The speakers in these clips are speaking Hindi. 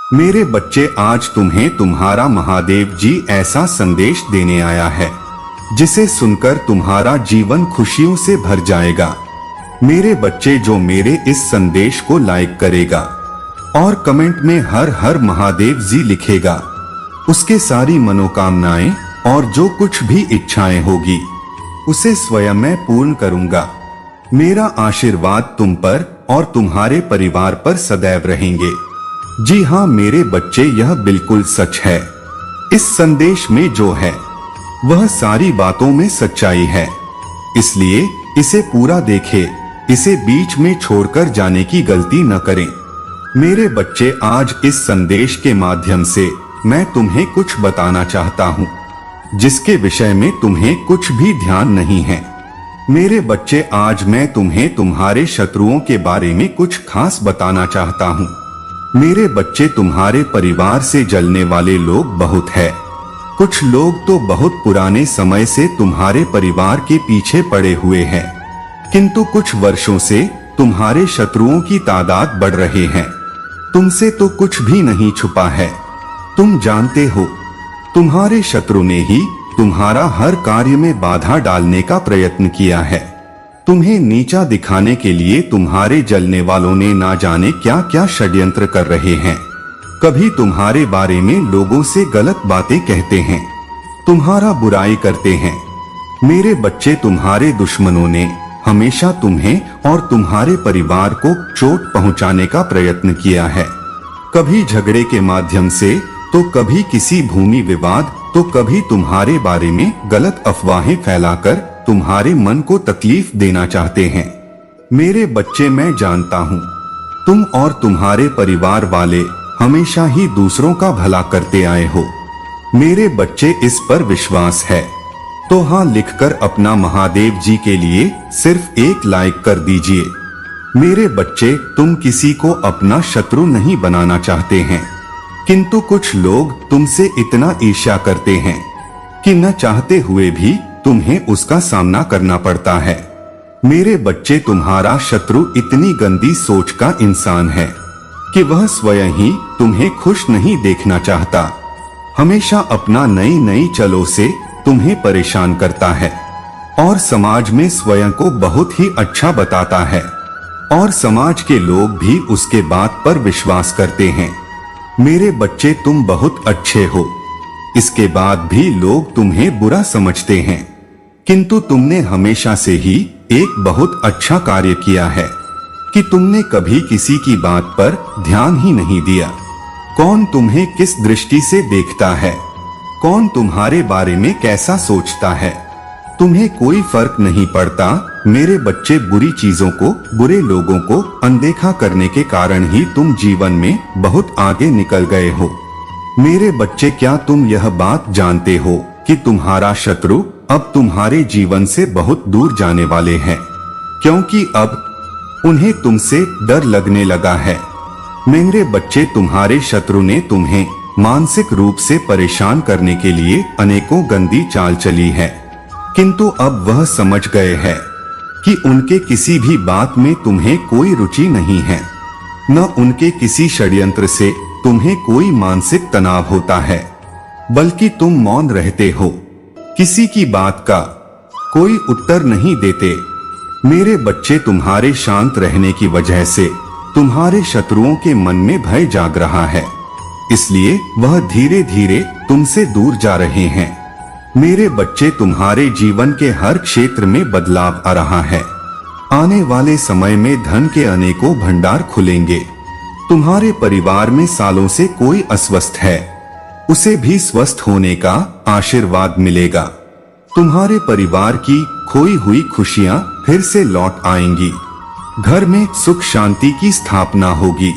मेरे बच्चे, आज तुम्हें तुम्हारा महादेव जी ऐसा संदेश देने आया है जिसे सुनकर तुम्हारा जीवन खुशियों से भर जाएगा। मेरे बच्चे, जो मेरे इस संदेश को लाइक करेगा और कमेंट में हर हर महादेव जी लिखेगा, उसके सारी मनोकामनाएं और जो कुछ भी इच्छाएं होगी उसे स्वयं मैं पूर्ण करूंगा। मेरा आशीर्वाद तुम पर और तुम्हारे परिवार पर सदैव रहेंगे। जी हाँ मेरे बच्चे, यह बिल्कुल सच है। इस संदेश में जो है वह सारी बातों में सच्चाई है, इसलिए इसे पूरा देखें, इसे बीच में छोड़कर जाने की गलती न करें। मेरे बच्चे, आज इस संदेश के माध्यम से मैं तुम्हें कुछ बताना चाहता हूँ जिसके विषय में तुम्हें कुछ भी ध्यान नहीं है। मेरे बच्चे, आज मैं तुम्हें तुम्हारे शत्रुओं के बारे में कुछ खास बताना चाहता हूँ। मेरे बच्चे, तुम्हारे परिवार से जलने वाले लोग बहुत है। कुछ लोग तो बहुत पुराने समय से तुम्हारे परिवार के पीछे पड़े हुए हैं, किंतु कुछ वर्षों से तुम्हारे शत्रुओं की तादाद बढ़ रहे हैं। तुमसे तो कुछ भी नहीं छुपा है। तुम जानते हो, तुम्हारे शत्रु ने ही तुम्हारा हर कार्य में बाधा डालने का प्रयत्न किया है। तुम्हें नीचा दिखाने के लिए तुम्हारे जलने वालों ने ना जाने क्या क्या षड्यंत्र कर रहे हैं। कभी तुम्हारे बारे में लोगों से गलत बातें कहते हैं, तुम्हारा बुराई करते हैं। मेरे बच्चे, तुम्हारे दुश्मनों ने हमेशा तुम्हें और तुम्हारे परिवार को चोट पहुंचाने का प्रयत्न किया है। कभी झगड़े के माध्यम से, तो कभी किसी भूमि विवाद, तो कभी तुम्हारे बारे में गलत अफवाहें फैलाकर तुम्हारे मन को तकलीफ देना चाहते हैं। मेरे बच्चे, मैं जानता हूँ तुम और तुम्हारे परिवार वाले हमेशा ही दूसरों का भला करते आए हो। मेरे बच्चे, इस पर विश्वास है तो हाँ लिखकर अपना महादेव जी के लिए सिर्फ एक लाइक कर दीजिए। मेरे बच्चे, तुम किसी को अपना शत्रु नहीं बनाना चाहते हैं, किंतु कुछ लोग तुमसे इतना ईर्ष्या करते हैं कि न चाहते हुए भी तुम्हें उसका सामना करना पड़ता है। मेरे बच्चे, तुम्हारा शत्रु इतनी गंदी सोच का इंसान है कि वह स्वयं ही तुम्हें खुश नहीं देखना चाहता। हमेशा अपना नई नई चलों से तुम्हें परेशान करता है और समाज में स्वयं को बहुत ही अच्छा बताता है और समाज के लोग भी उसके बात पर विश्वास करते हैं। मेरे बच्चे, तुम बहुत अच्छे हो, इसके बाद भी लोग तुम्हें बुरा समझते हैं, किंतु तुमने हमेशा से ही एक बहुत अच्छा कार्य किया है कि तुमने कभी किसी की बात पर ध्यान ही नहीं दिया। कौन तुम्हें किस दृष्टि से देखता है, कौन तुम्हारे बारे में कैसा सोचता है, तुम्हें कोई फर्क नहीं पड़ता। मेरे बच्चे, बुरी चीजों को, बुरे लोगों को अनदेखा करने के कारण ही तुम जीवन में बहुत आगे निकल गए हो। मेरे बच्चे, क्या तुम यह बात जानते हो कि तुम्हारा शत्रु अब तुम्हारे जीवन से बहुत दूर जाने वाले हैं, क्योंकि अब उन्हें तुमसे डर लगने लगा है। मेरे बच्चे, तुम्हारे शत्रु ने तुम्हें मानसिक रूप से परेशान करने के लिए अनेकों गंदी चाल चली है, किंतु अब वह समझ गए हैं कि उनके किसी भी बात में तुम्हें कोई रुचि नहीं है, न उनके किसी षड्यंत्र से तुम्हें कोई मानसिक तनाव होता है, बल्कि तुम मौन रहते हो, किसी की बात का कोई उत्तर नहीं देते। मेरे बच्चे, तुम्हारे शांत रहने की वजह से तुम्हारे शत्रुओं के मन में भय जाग रहा है, इसलिए वह धीरे धीरे तुमसे दूर जा रहे हैं। मेरे बच्चे, तुम्हारे जीवन के हर क्षेत्र में बदलाव आ रहा है। आने वाले समय में धन के अनेकों भंडार खुलेंगे। तुम्हारे परिवार में सालों से कोई अस्वस्थ है, उसे भी स्वस्थ होने का आशीर्वाद मिलेगा। तुम्हारे परिवार की खोई हुई खुशियां फिर से लौट आएंगी। घर में सुख शांति की स्थापना होगी।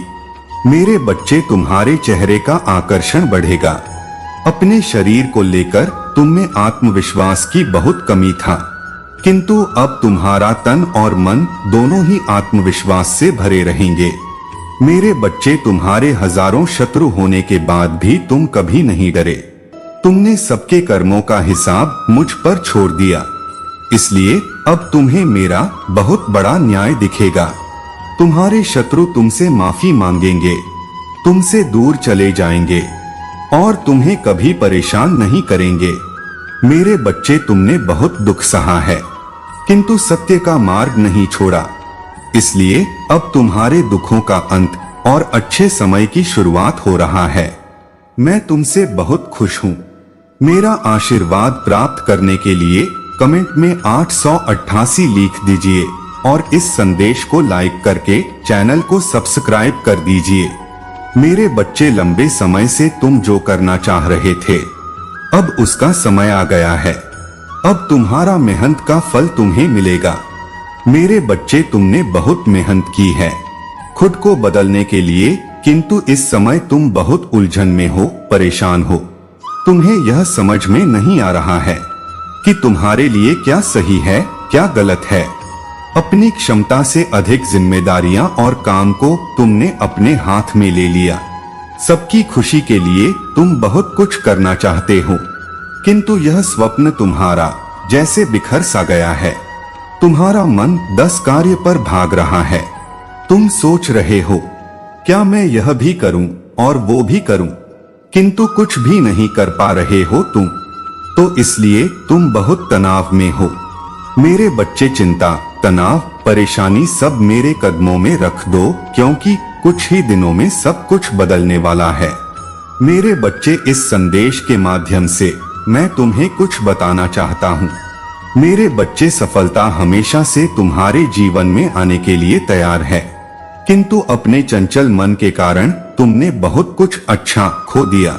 मेरे बच्चे, तुम्हारे चेहरे का आकर्षण बढ़ेगा। अपने शरीर को लेकर तुम में आत्मविश्वास की बहुत कमी था, किंतु अब तुम्हारा तन और मन दोनों ही आत्मविश्वास से भरे रहेंगे। मेरे बच्चे, तुम्हारे हजारों शत्रु होने के बाद भी तुम कभी नहीं डरे। तुमने सबके कर्मों का हिसाब मुझ पर छोड़ दिया, इसलिए अब तुम्हें मेरा बहुत बड़ा न्याय दिखेगा। तुम्हारे शत्रु तुमसे माफी मांगेंगे तुमसे दूर चले जाएंगे और तुम्हें कभी परेशान नहीं करेंगे। मेरे बच्चे, तुमने बहुत दुख सहा है, किंतु सत्य का मार्ग नहीं छोड़ा। इसलिए अब तुम्हारे दुखों का अंत और अच्छे समय की शुरुआत हो रहा है। मैं तुमसे बहुत खुश हूँ। मेरा आशीर्वाद प्राप्त करने के लिए कमेंट में 888 लिख दीजिए और इस संदेश को लाइक करके चैनल को सब्सक्राइब कर दीजिए। मेरे बच्चे, लंबे समय से तुम जो करना चाह रहे थे, अब उसका समय आ गया है। अब तुम्हारा मेहनत का फल तुम्हें मिलेगा। मेरे बच्चे, तुमने बहुत मेहनत की है खुद को बदलने के लिए, किंतु इस समय तुम बहुत उलझन में हो, परेशान हो। तुम्हें यह समझ में नहीं आ रहा है कि तुम्हारे लिए क्या सही है, क्या गलत है। अपनी क्षमता से अधिक जिम्मेदारियां और काम को तुमने अपने हाथ में ले लिया। सबकी खुशी के लिए तुम बहुत कुछ करना चाहते हो, किंतु यह स्वप्न तुम्हारा जैसे बिखर सा गया है। तुम्हारा मन 10 कार्य पर भाग रहा है। तुम सोच रहे हो, क्या मैं यह भी करूं और वो भी करूं, किंतु कुछ भी नहीं कर पा रहे हो तुम, तो इसलिए तुम बहुत तनाव में हो। मेरे बच्चे, चिंता, तनाव, परेशानी सब मेरे कदमों में रख दो, क्योंकि कुछ ही दिनों में सब कुछ बदलने वाला है। मेरे बच्चे, इस संदेश के माध्यम से मैं तुम्हें कुछ बताना चाहता हूँ। मेरे बच्चे, सफलता हमेशा से तुम्हारे जीवन में आने के लिए तैयार है, किंतु अपने चंचल मन के कारण तुमने बहुत कुछ अच्छा खो दिया।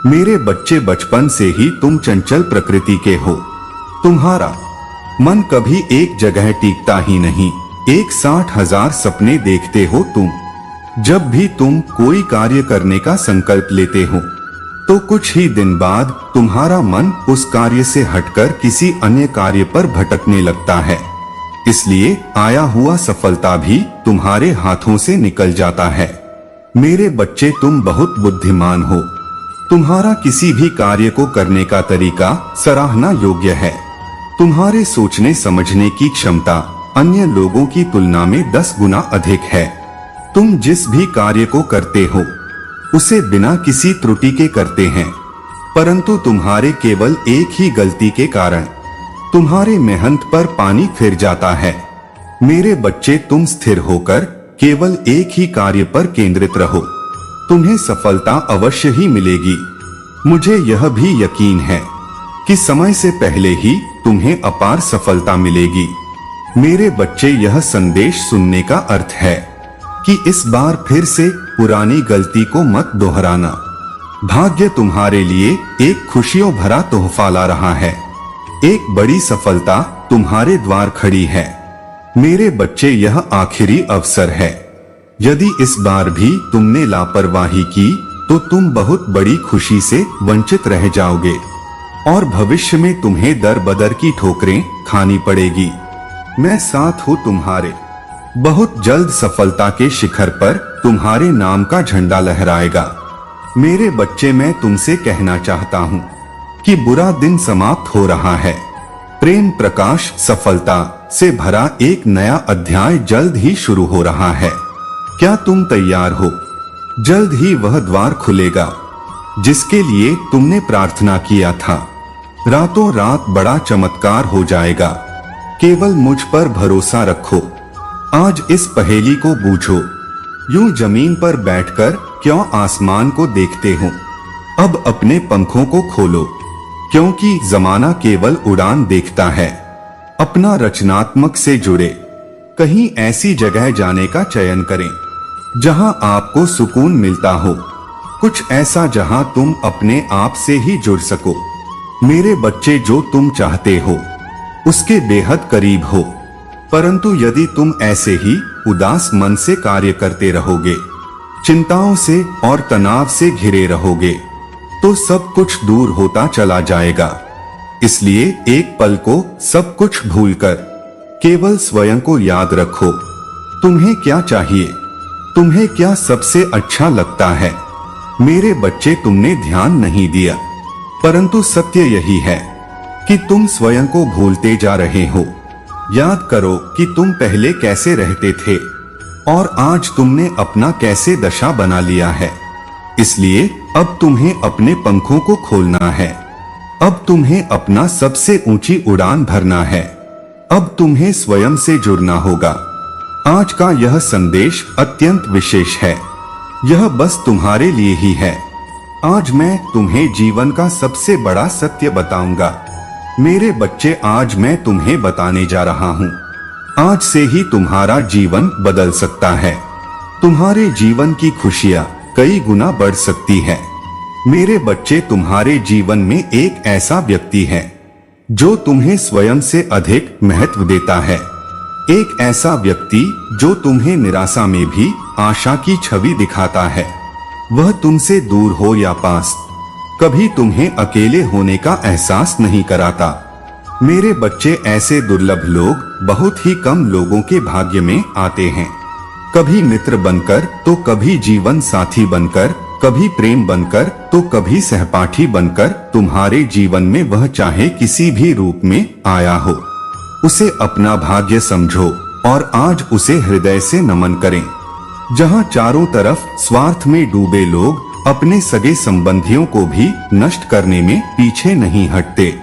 मेरे बच्चे, बचपन से ही तुम चंचल प्रकृति के हो। तुम्हारा मन कभी एक जगह टिकता ही नहीं। 60,000 सपने देखते हो तुम। जब भी तुम कोई कार्य करने का संकल्प लेते हो, तो कुछ ही दिन बाद तुम्हारा मन उस कार्य से हटकर किसी अन्य कार्य पर भटकने लगता है। इसलिए आया हुआ सफलता भी तुम्हारे हाथों से निकल जाता है। मेरे बच्चे, तुम बहुत बुद्धिमान हो। तुम्हारा किसी भी कार्य को करने का तरीका सराहना योग्य है। तुम्हारे सोचने समझने की क्षमता अन्य लोगों की तुलना में 10 गुना अधिक है। तुम जिस भी कार्य को करते हो, उसे बिना किसी त्रुटि के करते हैं, परंतु तुम्हारे केवल एक ही गलती के कारण तुम्हारे मेहनत पर पानी फिर जाता है। मेरे बच्चे, तुम स्थिर होकर केवल एक ही कार्य पर केंद्रित रहो। तुम्हें सफलता अवश्य ही मिलेगी। मुझे यह भी यकीन है कि समय से पहले ही तुम्हें अपार सफलता मिलेगी। मेरे बच्चे, यह संदेश सुनने का अर्थ है कि इस बार फिर से पुरानी गलती को मत दोहराना। भाग्य तुम्हारे लिए एक खुशियों भरा तोहफा ला रहा है। एक बड़ी सफलता तुम्हारे द्वार खड़ी है। मेरे बच्चे, यह आखिरी अवसर है। यदि इस बार भी तुमने लापरवाही की, तो तुम बहुत बड़ी खुशी से वंचित रह जाओगे और भविष्य में तुम्हें दर बदर की ठोकरें खानी पड़ेगी। मैं साथ हूँ तुम्हारे। बहुत जल्द सफलता के शिखर पर तुम्हारे नाम का झंडा लहराएगा। मेरे बच्चे, मैं तुमसे कहना चाहता हूँ कि बुरा दिन समाप्त हो रहा है। प्रेम प्रकाश, सफलता से भरा एक नया अध्याय जल्द ही शुरू हो रहा है। क्या तुम तैयार हो? जल्द ही वह द्वार खुलेगा जिसके लिए तुमने प्रार्थना किया था। रातों रात बड़ा चमत्कार हो जाएगा। केवल मुझ पर भरोसा रखो। आज इस पहेली को बूझो। यूं जमीन पर बैठकर क्यों आसमान को देखते हो? अब अपने पंखों को खोलो, क्योंकि जमाना केवल उड़ान देखता है। अपना रचनात्मक से जुड़े कहीं ऐसी जगह जाने का चयन करें जहां आपको सुकून मिलता हो। कुछ ऐसा जहां तुम अपने आप से ही जुड़ सको। मेरे बच्चे, जो तुम चाहते हो उसके बेहद करीब हो, परंतु यदि तुम ऐसे ही उदास मन से कार्य करते रहोगे, चिंताओं से और तनाव से घिरे रहोगे, तो सब कुछ दूर होता चला जाएगा। इसलिए एक पल को सब कुछ भूलकर केवल स्वयं को याद रखो। तुम्हें क्या चाहिए? तुम्हें क्या सबसे अच्छा लगता है? मेरे बच्चे, तुमने ध्यान नहीं दिया, परंतु सत्य यही है कि तुम स्वयं को भूलते जा रहे हो। याद करो कि तुम पहले कैसे रहते थे और आज तुमने अपना कैसे दशा बना लिया है। इसलिए अब तुम्हें अपने पंखों को खोलना है। अब तुम्हें अपना सबसे ऊंची उड़ान भरना है। अब तुम्हें स्वयं से जुड़ना होगा। आज का यह संदेश अत्यंत विशेष है। यह बस तुम्हारे लिए ही है। आज मैं तुम्हें जीवन का सबसे बड़ा सत्य बताऊंगा। मेरे बच्चे, आज मैं तुम्हें बताने जा रहा हूँ। आज से ही तुम्हारा जीवन बदल सकता है। तुम्हारे जीवन की खुशियाँ कई गुना बढ़ सकती है। मेरे बच्चे, तुम्हारे जीवन में एक ऐसा व्यक्ति है जो तुम्हें स्वयं से अधिक महत्व देता है। एक ऐसा व्यक्ति जो तुम्हें निराशा में भी आशा की छवि दिखाता है। वह तुमसे दूर हो या पास, कभी तुम्हें अकेले होने का एहसास नहीं कराता। मेरे बच्चे, ऐसे दुर्लभ लोग बहुत ही कम लोगों के भाग्य में आते हैं। कभी मित्र बनकर तो कभी जीवन साथी बनकर, कभी प्रेम बनकर तो कभी सहपाठी बनकर तुम्हारे जीवन में वह चाहे किसी भी रूप में आया हो, उसे अपना भाग्य समझो और आज उसे हृदय से नमन करें। जहां चारों तरफ स्वार्थ में डूबे लोग अपने सगे संबंधियों को भी नष्ट करने में पीछे नहीं हटते,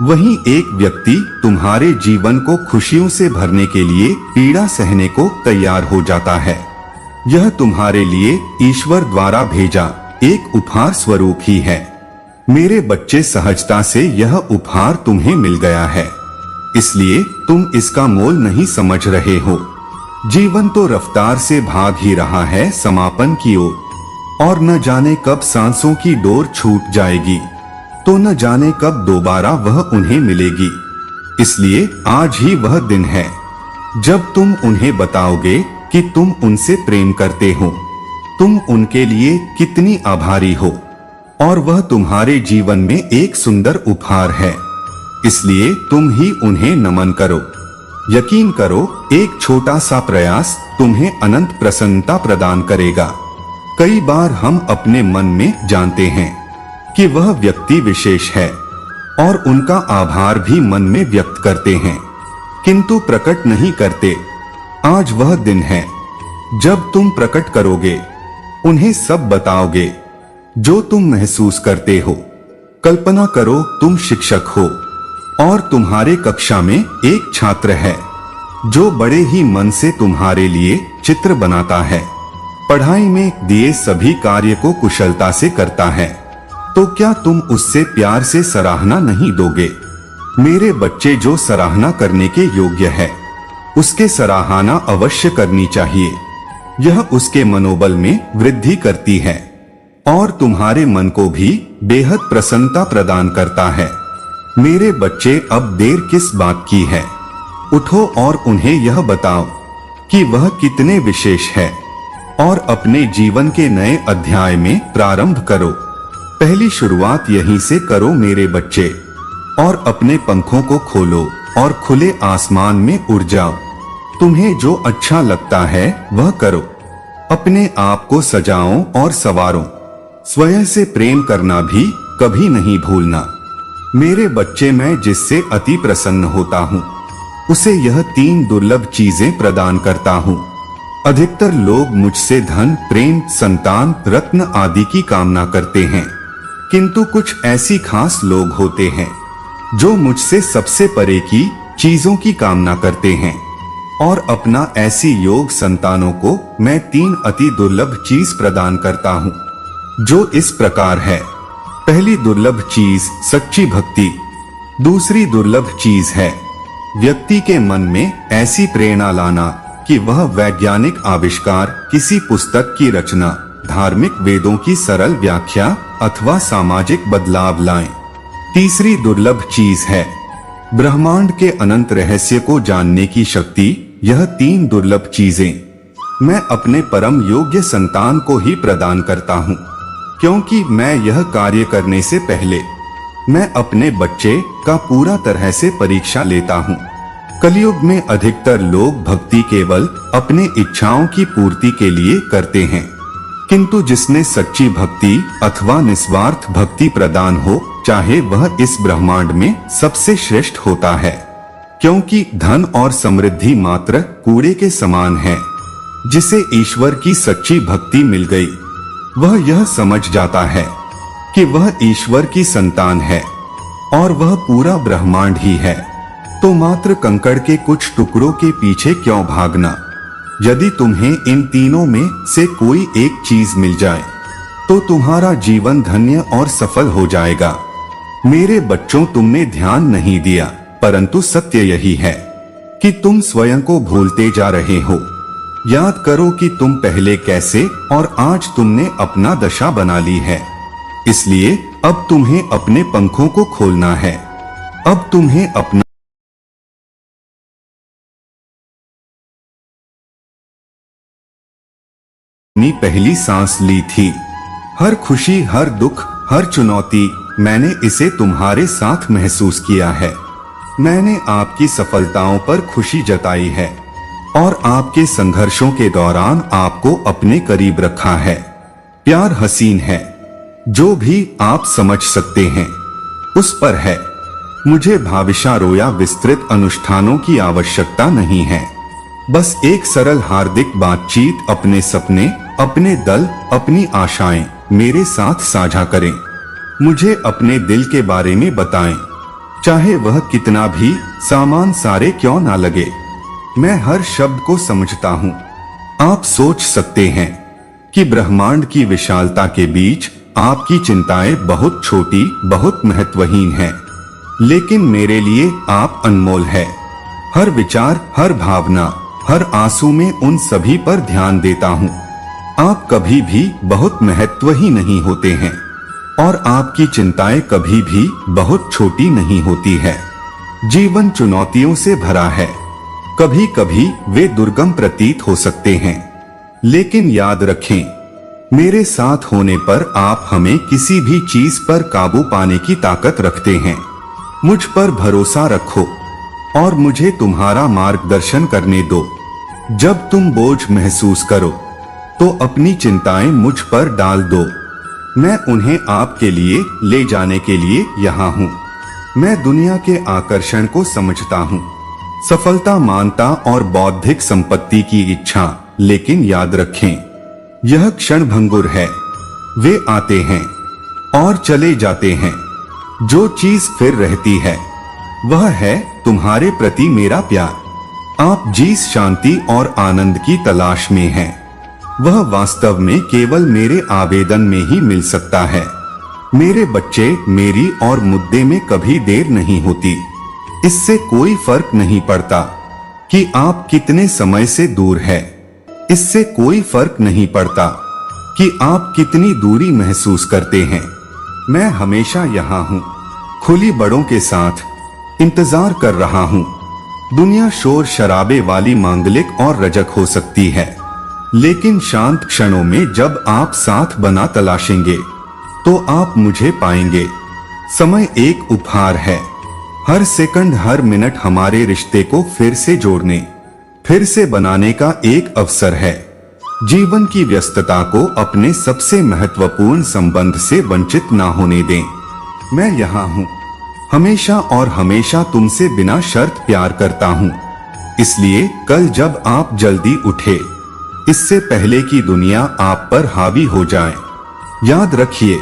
वहीं एक व्यक्ति तुम्हारे जीवन को खुशियों से भरने के लिए पीड़ा सहने को तैयार हो जाता है। यह तुम्हारे लिए ईश्वर द्वारा भेजा एक उपहार स्वरूप ही है। मेरे बच्चे, सहजता से यह उपहार तुम्हें मिल गया है, इसलिए तुम इसका मोल नहीं समझ रहे हो। जीवन तो रफ्तार से भाग ही रहा है समापन की ओर, और न जाने कब सांसों की डोर छूट जाएगी, तो न जाने कब दोबारा वह उन्हें मिलेगी। इसलिए आज ही वह दिन है जब तुम उन्हें बताओगे कि तुम उनसे प्रेम करते हो, तुम उनके लिए कितनी आभारी हो, और वह तुम्हारे जीवन में एक सुंदर उपहार है। इसलिए तुम ही उन्हें नमन करो। यकीन करो, एक छोटा सा प्रयास तुम्हें अनंत प्रसन्नता प्रदान करेगा। कई बार हम अपने मन में जानते हैं कि वह व्यक्ति विशेष है और उनका आभार भी मन में व्यक्त करते हैं, किंतु प्रकट नहीं करते। आज वह दिन है जब तुम प्रकट करोगे, उन्हें सब बताओगे जो तुम महसूस करते हो। कल्पना करो, तुम शिक्षक हो और तुम्हारे कक्षा में एक छात्र है जो बड़े ही मन से तुम्हारे लिए चित्र बनाता है, पढ़ाई में दिए सभी कार्य को कुशलता से करता है, तो क्या तुम उससे प्यार से सराहना नहीं दोगे? मेरे बच्चे, जो सराहना करने के योग्य है उसके सराहना अवश्य करनी चाहिए। यह उसके मनोबल में वृद्धि करती है और तुम्हारे मन को भी बेहद प्रसन्नता प्रदान करता है। मेरे बच्चे, अब देर किस बात की है? उठो और उन्हें यह बताओ कि वह कितने विशेष है और अपने जीवन के नए अध्याय में प्रारंभ करो। पहली शुरुआत यहीं से करो मेरे बच्चे, और अपने पंखों को खोलो और खुले आसमान में उड़ जाओ। तुम्हें जो अच्छा लगता है वह करो। अपने आप को सजाओ और संवारो। स्वयं से प्रेम करना भी कभी नहीं भूलना। मेरे बच्चे, मैं जिससे अति प्रसन्न होता हूँ उसे यह 3 दुर्लभ चीजें प्रदान करता हूँ। अधिकतर लोग मुझसे धन, प्रेम, संतान, रत्न आदि की कामना करते हैं, किंतु कुछ ऐसी खास लोग होते हैं जो मुझसे सबसे परे की चीजों की कामना करते हैं, और अपना ऐसी योग संतानों को मैं 3 अति दुर्लभ चीज प्रदान करता हूँ, जो इस प्रकार है। पहली दुर्लभ चीज सच्ची भक्ति। दूसरी दुर्लभ चीज है व्यक्ति के मन में ऐसी प्रेरणा लाना कि वह वैज्ञानिक आविष्कार, किसी पुस्तक की रचना, धार्मिक वेदों की सरल व्याख्या अथवा सामाजिक बदलाव लाएं। तीसरी दुर्लभ चीज है ब्रह्मांड के अनंत रहस्य को जानने की शक्ति। यह 3 दुर्लभ चीजें मैं अपने परम योग्य संतान को ही प्रदान करता हूँ, क्योंकि मैं यह कार्य करने से पहले मैं अपने बच्चे का पूरा तरह से परीक्षा लेता हूँ। कलयुग में अधिकतर लोग भक्ति केवल अपने इच्छाओं की पूर्ति के लिए करते हैं, किंतु जिसने सच्ची भक्ति अथवा निस्वार्थ भक्ति प्रदान हो, चाहे वह इस ब्रह्मांड में सबसे श्रेष्ठ होता है, क्योंकि धन और समृद्धि मात्र कूड़े के समान है। जिसे ईश्वर की सच्ची भक्ति मिल गई, वह यह समझ जाता है कि वह ईश्वर की संतान है और वह पूरा ब्रह्मांड ही है। तो मात्र कंकड़ के कुछ टुकड़ों के पीछे क्यों भागना। यदि तुम्हें इन तीनों में से कोई एक चीज मिल जाए तो तुम्हारा जीवन धन्य और सफल हो जाएगा। मेरे बच्चों, तुमने ध्यान नहीं दिया, परंतु सत्य यही है कि तुम स्वयं को भूलते जा रहे हो। याद करो कि तुम पहले कैसे, और आज तुमने अपना दशा बना ली है। इसलिए अब तुम्हें अपने पंखों को खोलना है। अब तुम्हें अपना अपनी पहली सांस ली थी। हर खुशी, हर दुख, हर चुनौती, मैंने इसे तुम्हारे साथ महसूस किया है। मैंने आपकी सफलताओं पर खुशी जताई है और आपके संघर्षों के दौरान आपको अपने करीब रखा है। प्यार हसीन है, जो भी आप समझ सकते हैं उस पर है। मुझे भाविशारों या विस्तृत अनुष्ठानों की आवश्यकता नहीं है। बस एक सरल हार्दिक बातचीत, अपने सपने, अपने दल, अपनी आशाएं मेरे साथ साझा करें। मुझे अपने दिल के बारे में बताएं, चाहे वह कितना भी सामान सारे क्यों ना लगे। मैं हर शब्द को समझता हूँ। आप सोच सकते हैं कि ब्रह्मांड की विशालता के बीच आपकी चिंताएं बहुत छोटी, बहुत महत्वहीन हैं, लेकिन मेरे लिए आप अनमोल है। हर विचार, हर भावना, हर आंसू में उन सभी पर ध्यान देता हूँ। आप कभी भी बहुत महत्वहीन नहीं होते हैं और आपकी चिंताएं कभी भी बहुत छोटी नहीं होती है। जीवन चुनौतियों से भरा है। कभी कभी वे दुर्गम प्रतीत हो सकते हैं, लेकिन याद रखें, मेरे साथ होने पर आप हमें किसी भी चीज पर काबू पाने की ताकत रखते हैं। मुझ पर भरोसा रखो और मुझे तुम्हारा मार्गदर्शन करने दो। जब तुम बोझ महसूस करो तो अपनी चिंताएं मुझ पर डाल दो। मैं उन्हें आपके लिए ले जाने के लिए यहाँ हूँ। मैं दुनिया के आकर्षण को समझता हूँ, सफलता मानता और बौद्धिक संपत्ति की इच्छा, लेकिन याद रखें, यह क्षण भंगुर है। वे आते हैं और चले जाते हैं। जो चीज फिर रहती है वह है तुम्हारे प्रति मेरा प्यार। आप जिस शांति और आनंद की तलाश में हैं, वह वास्तव में केवल मेरे आवेदन में ही मिल सकता है। मेरे बच्चे, मेरी और मुद्दे में कभी देर नहीं होती। इससे कोई फर्क नहीं पड़ता कि आप कितने समय से दूर हैं। इससे कोई फर्क नहीं पड़ता कि आप कितनी दूरी महसूस करते हैं। मैं हमेशा यहाँ हूँ, खुली बड़ों के साथ इंतजार कर रहा हूँ। दुनिया शोर शराबे वाली, मांगलिक और रजक हो सकती है, लेकिन शांत क्षणों में जब आप साथ बना तलाशेंगे तो आप मुझे पाएंगे। समय एक उपहार है। हर सेकंड, हर मिनट हमारे रिश्ते को फिर से जोड़ने, फिर से बनाने का एक अवसर है। जीवन की व्यस्तता को अपने सबसे महत्वपूर्ण संबंध से वंचित ना होने दें। मैं यहाँ हूँ, हमेशा और हमेशा तुमसे बिना शर्त प्यार करता हूँ। इसलिए कल जब आप जल्दी उठे, इससे पहले कि दुनिया आप पर हावी हो जाए, याद रखिए,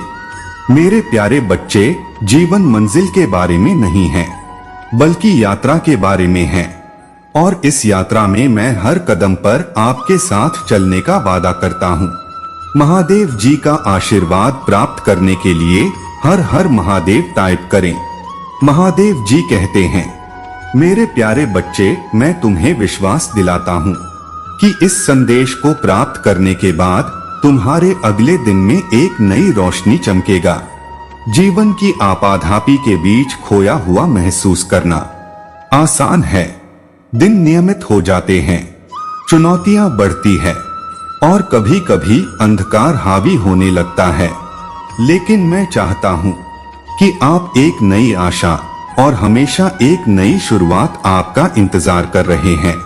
मेरे प्यारे बच्चे, जीवन मंजिल के बारे में नहीं है, बल्कि यात्रा के बारे में है। और इस यात्रा में मैं हर कदम पर आपके साथ चलने का वादा करता हूँ। महादेव जी का आशीर्वाद प्राप्त करने के लिए हर हर महादेव टाइप करें। महादेव जी कहते हैं, मेरे प्यारे बच्चे, मैं तुम्हें विश्वास दिलाता हूँ कि इस संदेश को प्राप्त करने के बाद तुम्हारे अगले दिन में एक नई रोशनी चमकेगा। जीवन की आपाधापी के बीच खोया हुआ महसूस करना आसान है। दिन नियमित हो जाते हैं, चुनौतियां बढ़ती है और कभी कभी अंधकार हावी होने लगता है, लेकिन मैं चाहता हूं कि आप एक नई आशा और हमेशा एक नई शुरुआत आपका इंतजार कर रहे हैं।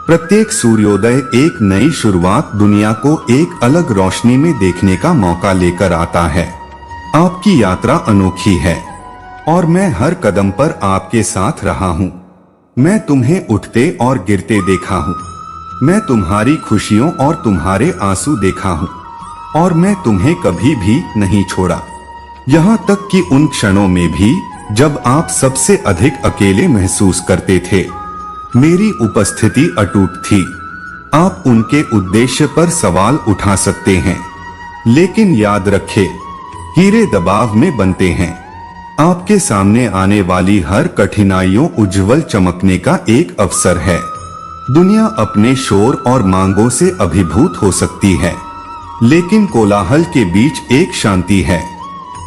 प्रत्येक सूर्योदय एक नई शुरुआत दुनिया को एक अलग रोशनी में देखने का मौका लेकर आता है। आपकी यात्रा अनोखी है और मैं हर कदम पर आपके साथ रहा हूं। मैं तुम्हें उठते और गिरते देखा हूं, मैं तुम्हारी खुशियों और तुम्हारे आंसू देखा हूँ और मैं तुम्हें कभी भी नहीं छोड़ा। यहाँ तक कि उन क्षणों में भी जब आप सबसे अधिक अकेले महसूस करते थे, मेरी उपस्थिति अटूट थी। आप उनके उद्देश्य पर सवाल उठा सकते हैं, लेकिन याद रखें, हीरे दबाव में बनते हैं। आपके सामने आने वाली हर कठिनाइयों उज्जवल चमकने का एक अवसर है। दुनिया अपने शोर और मांगों से अभिभूत हो सकती है, लेकिन कोलाहल के बीच एक शांति है,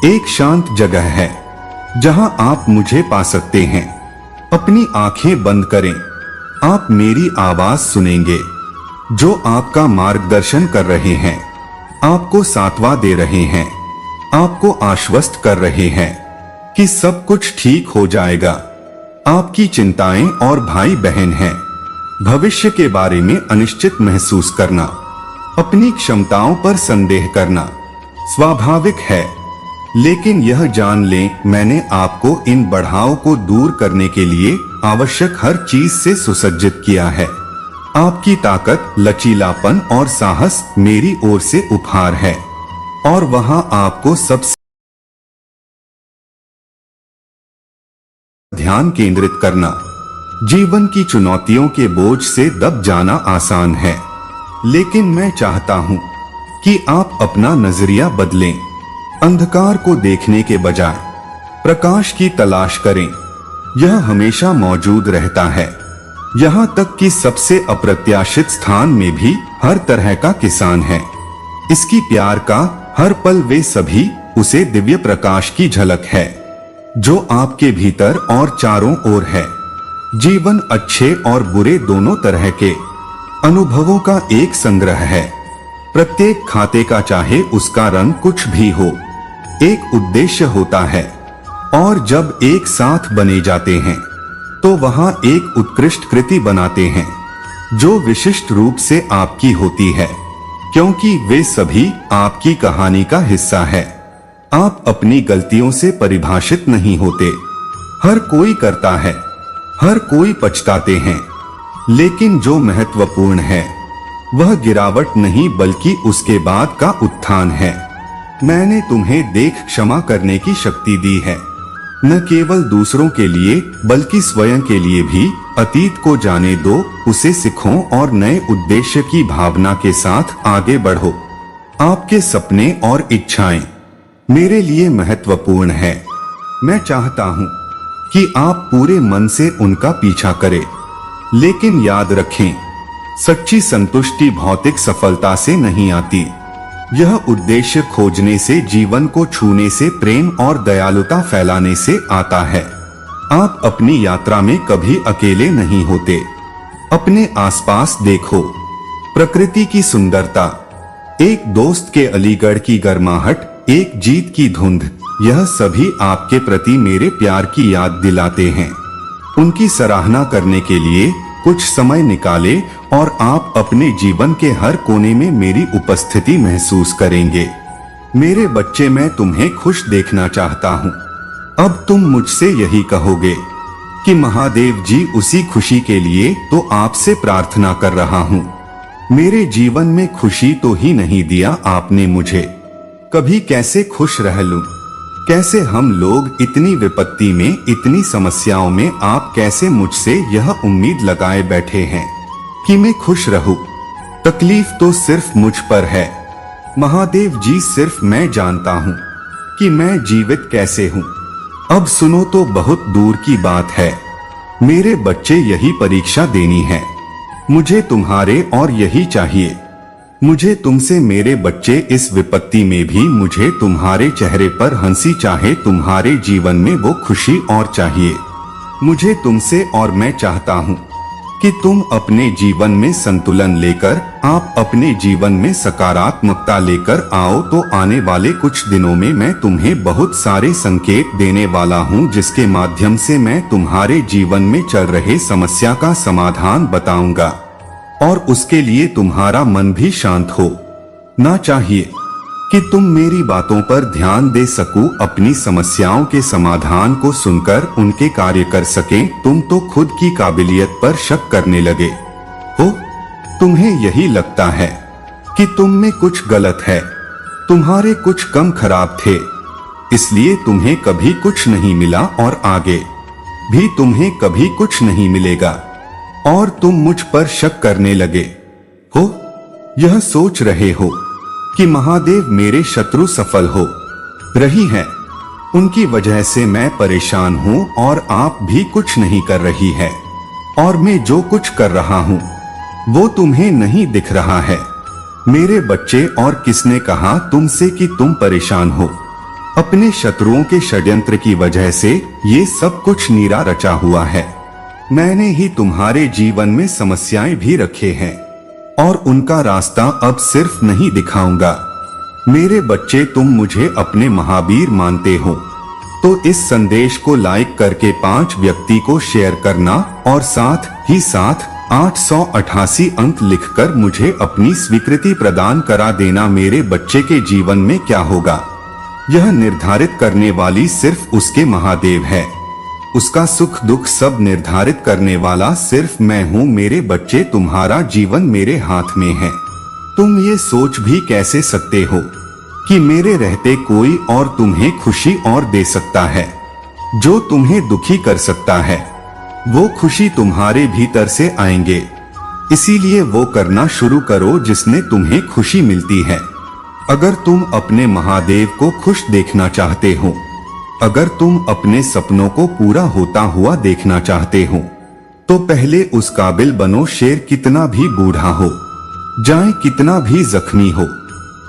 एक शांत जगह है जहां आप मुझे पा सकते हैं। अपनी आंखें बंद करें, आप मेरी आवाज सुनेंगे, जो आपका मार्गदर्शन कर रहे हैं, आपको सांत्वना दे रहे हैं, आपको आश्वस्त कर रहे हैं कि सब कुछ ठीक हो जाएगा। आपकी चिंताएं और भाई बहन हैं। भविष्य के बारे में अनिश्चित महसूस करना, अपनी क्षमताओं पर संदेह करना स्वाभाविक है, लेकिन यह जान लें, मैंने आपको इन बढ़ाव को दूर करने के लिए आवश्यक हर चीज से सुसज्जित किया है। आपकी ताकत, लचीलापन और साहस मेरी ओर से उपहार है, और वहां आपको सबसे ध्यान केंद्रित करना। जीवन की चुनौतियों के बोझ से दब जाना आसान है, लेकिन मैं चाहता हूं कि आप अपना नजरिया बदलें। अंधकार को देखने के बजाय प्रकाश की तलाश करें। यह हमेशा मौजूद रहता है, यहाँ तक कि सबसे अप्रत्याशित स्थान में भी हर तरह का किसान है। इसकी प्यार का हर पल वे सभी उसे दिव्य प्रकाश की झलक है जो आपके भीतर और चारों ओर है। जीवन अच्छे और बुरे दोनों तरह के अनुभवों का एक संग्रह है। प्रत्येक खाते का, चाहे उसका रंग कुछ भी हो, एक उद्देश्य होता है, और जब एक साथ बने जाते हैं तो वहां एक उत्कृष्ट कृति बनाते हैं जो विशिष्ट रूप से आपकी होती है, क्योंकि वे सभी आपकी कहानी का हिस्सा है। आप अपनी गलतियों से परिभाषित नहीं होते। हर कोई करता है, हर कोई पछताते हैं, लेकिन जो महत्वपूर्ण है वह गिरावट नहीं बल्कि उसके बाद का उत्थान है। मैंने तुम्हें देख क्षमा करने की शक्ति दी है, न केवल दूसरों के लिए बल्कि स्वयं के लिए भी। अतीत को जाने दो, उसे सीखो और नए उद्देश्य की भावना के साथ आगे बढ़ो। आपके सपने और इच्छाएं मेरे लिए महत्वपूर्ण है। मैं चाहता हूं कि आप पूरे मन से उनका पीछा करें, लेकिन याद रखें, सच्ची संतुष्टि भौतिक सफलता से नहीं आती। यह उद्देश्य खोजने से, जीवन को छूने से, प्रेम और दयालुता फैलाने से आता है। आप अपनी यात्रा में कभी अकेले नहीं होते। अपने आसपास देखो, प्रकृति की सुंदरता, एक दोस्त के अलीगढ़ की गर्माहट, एक जीत की धुंध, यह सभी आपके प्रति मेरे प्यार की याद दिलाते हैं। उनकी सराहना करने के लिए कुछ समय निकालें और आप अपने जीवन के हर कोने में मेरी उपस्थिति महसूस करेंगे। मेरे बच्चे, मैं तुम्हें खुश देखना चाहता हूँ। अब तुम मुझसे यही कहोगे कि महादेव जी, उसी खुशी के लिए तो आपसे प्रार्थना कर रहा हूँ। मेरे जीवन में खुशी तो ही नहीं दिया आपने मुझे, कभी कैसे खुश रह लूं? कैसे हम लोग इतनी विपत्ति में, इतनी समस्याओं में, आप कैसे मुझसे यह उम्मीद लगाए बैठे हैं कि मैं खुश रहूं? तकलीफ तो सिर्फ मुझ पर है महादेव जी, सिर्फ मैं जानता हूं कि मैं जीवित कैसे हूं। अब सुनो तो बहुत दूर की बात है मेरे बच्चे, यही परीक्षा देनी है मुझे तुम्हारे, और यही चाहिए मुझे तुमसे मेरे बच्चे। इस विपत्ति में भी मुझे तुम्हारे चेहरे पर हंसी चाहे, तुम्हारे जीवन में वो खुशी और चाहिए मुझे तुमसे। और मैं चाहता हूँ कि तुम अपने जीवन में संतुलन लेकर, आप अपने जीवन में सकारात्मकता लेकर आओ। तो आने वाले कुछ दिनों में मैं तुम्हें बहुत सारे संकेत देने वाला हूँ, जिसके माध्यम से मैं तुम्हारे जीवन में चल रहे समस्या का समाधान बताऊंगा, और उसके लिए तुम्हारा मन भी शांत हो ना चाहिए कि तुम मेरी बातों पर ध्यान दे सकूं, अपनी समस्याओं के समाधान को सुनकर उनके कार्य कर सकें। तुम तो खुद की काबिलियत पर शक करने लगे हो। तुम्हें यही लगता है कि तुम में कुछ गलत है, तुम्हारे कुछ कम खराब थे, इसलिए तुम्हें कभी कुछ नहीं मिला और आगे भी तुम्हें कभी कुछ नहीं मिलेगा, और तुम मुझ पर शक करने लगे हो, यह सोच रहे हो कि महादेव मेरे शत्रु सफल हो रही हैं, उनकी वजह से मैं परेशान हूं और आप भी कुछ नहीं कर रही है, और मैं जो कुछ कर रहा हूं वो तुम्हें नहीं दिख रहा है। मेरे बच्चे, और किसने कहा तुमसे कि तुम परेशान हो? अपने शत्रुओं के षड्यंत्र की वजह से ये सब कुछ नीरा रचा हुआ है। मैंने ही तुम्हारे जीवन में समस्याएं भी रखे हैं, और उनका रास्ता अब सिर्फ नहीं दिखाऊंगा। मेरे बच्चे, तुम मुझे अपने महावीर मानते हो तो इस संदेश को लाइक करके 5 व्यक्ति को शेयर करना, और साथ ही साथ 888 अंक लिखकर मुझे अपनी स्वीकृति प्रदान करा देना। मेरे बच्चे के जीवन में क्या होगा यह निर्धारित करने वाली सिर्फ उसके महादेव है, उसका सुख दुख सब निर्धारित करने वाला सिर्फ मैं हूँ। मेरे बच्चे, तुम्हारा जीवन मेरे हाथ में है। तुम ये सोच भी कैसे सकते हो कि मेरे रहते कोई और तुम्हें खुशी और दे सकता है? जो तुम्हें दुखी कर सकता है वो खुशी तुम्हारे भीतर से आएंगे, इसीलिए वो करना शुरू करो जिसने तुम्हें खुशी मिलती है। अगर तुम अपने महादेव को खुश देखना चाहते हो, अगर तुम अपने सपनों को पूरा होता हुआ देखना चाहते हो, तो पहले उस काबिल बनो। शेर कितना भी बूढ़ा हो जाए, कितना भी जख्मी हो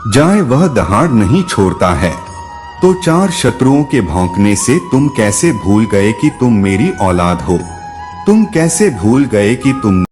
जाए, वह दहाड़ नहीं छोड़ता है। तो 4 शत्रुओं के भौंकने से तुम कैसे भूल गए कि तुम मेरी औलाद हो? तुम कैसे भूल गए कि तुम